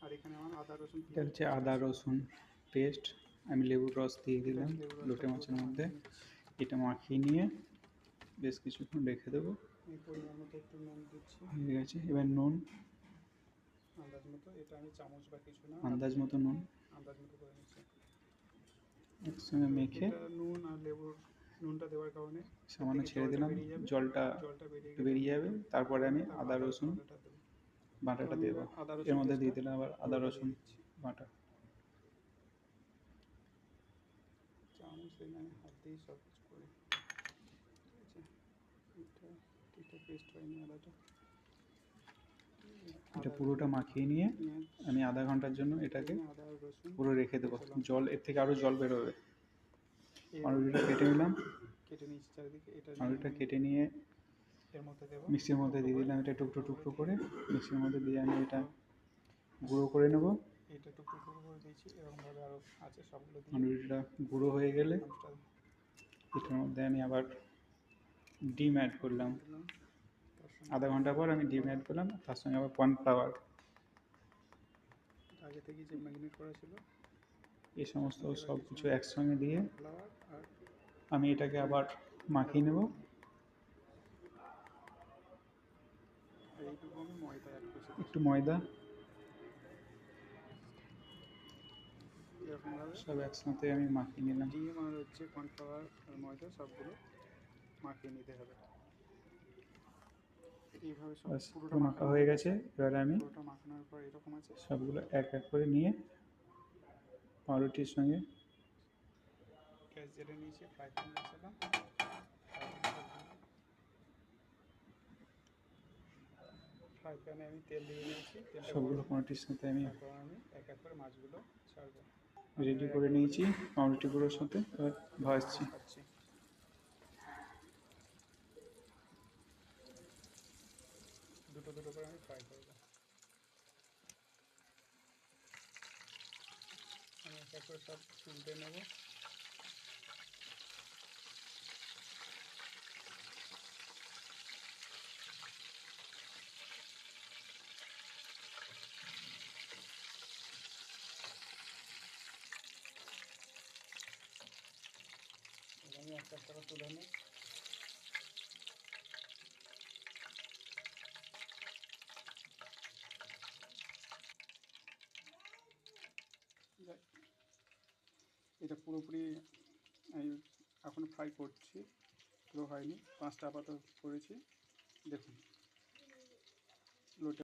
আর এখানে আমার আদা রসুন এটা হচ্ছে আদা রসুন পেস্ট, আমি লেবুর রস দিয়ে দিলাম লেবু লোটে রসটা মাছের পুরোটা মধ্যে। মাখিয়ে নিচ্ছি। এটা মাখিয়ে নিয়ে বেশ কিছুক্ষণ রেখে দেবো। এই পরিমাণ মতো একটু নুন দিচ্ছি, হয়ে গেছে। এবার নুন আন্দাজ মতো। এটা আমি চামচ বা কিছু না, আন্দাজ মতো নুন আন্দাজ মতো করে নিচ্ছি। একসঙ্গে মেখে এটা নুন আর লেবুর নুনটা দেওয়ার কারণে এর সামান্য থেকে ছেড়ে জলটা দিলাম, বেরিয়ে যাবে। জলটা জলটা বেরিয়ে একটু গেলে বেরিয়ে যাবে। তারপরে আমি তারপর আদা আদা রসুন রসুন বাটাটা দেবো। তো বাটাটা আমি দেবো। এবার আদা এর রসুন মধ্যে দিয়ে পেস্টটা দিলাম আবার আদা পুরোটা দিয়ে রসুন দিচ্ছি। বাটা। চামচ দিয়ে আমি হাত দিয়েই সব কিছু করি, ঠিক আছে। এটা ঠিকঠাক পেস্ট হয়নি আদাটা। এটা আদা পুরোটা মাখিয়ে নিয়ে পেঁয়াজ আমি আধা ঘন্টার জন্য এটাকে আদা রসুন পুরো রেখে দেবো। কাঁচা লঙ্কা জল এর থেকে আরও জল বেরোবে। এর পাউরুটিটা কেটে নিলাম, কেটে নিয়েছি চারিদিকে। এটা নিয়ে পাউরুটিটা আমি কেটে নিয়ে এর মধ্যে দেবো, মিক্সির মধ্যে টুকরো দিয়ে করে দিলাম। এটা টুকরো টুকরো করে দিয়ে মিক্সির মধ্যে দিয়ে আমি এটা পুরো গুঁড়ো করে নেব। এটা টুকরো টুকরো করে দিয়েছি। এরকমভাবে আরও আছে, সবগুলো দিয়ে পাউরুটিটা গুঁড়ো হয়ে গেলে মানুষটা এটার মধ্যে আমি আবার ডিম অ্যাড করলাম। দিলাম। তার সঙ্গে আধা ঘন্টা পর আমি ডিম অ্যাড করলাম, তার সঙ্গে আবার কর্নফ্লাওয়ার। এটা আগে থেকে যে ম্যারিনেট করা ছিল এই তার সমস্ত সঙ্গে এবার সব কিছু একসঙ্গে দিয়ে কর্নফ্লাওয়ার আর আমি এটাকে আবার মাখিয়ে নেব। এইটুকু আমি ময়দা অ্যাড করছি। একটু ময়দা এরকমভাবে সব একসাথে আমি মাখিয়ে নিলাম। ডিম আর হচ্ছে কর্নফ্লাওয়ার আর ময়দা সবগুলো মাখিয়ে নিতে হবে। এইভাবে সব ব্যাস পুরোটা পুরো মাখা মাখানো হয়ে গেছে। এবারে আমি পুরোটা মাখানোর পর এরকম আছে। সবগুলো এক এক করে নিয়ে পাউরুটির সঙ্গে গ্যাস জেলে নিয়েছি, ফ্রাই প্যান বসালাম। ফ্রাই প্যানে আমি তেল দিয়ে দিয়েছি, তেলটা সবগুলো গরম। পাউরুটির সাথে আমি তারপর আমি এক এক করে মাছগুলো ছাড়বো। রেডি এক করে এক নিয়েছি পাউরুটিগুলোর মাছ সাথে। এবার ভাজছি। ছাড়ছি। দুটো দুটো করে আমি ফ্রাই করবো। আমি এক এক করে সব তুলতে নেব। আমি এক এক করে তুলে নেব। এটা পুরোপুরি আমি এখন ফ্রাই করছি, পুরো হয়নি। 5টা আপাতত করেছি, দেখুন লোটে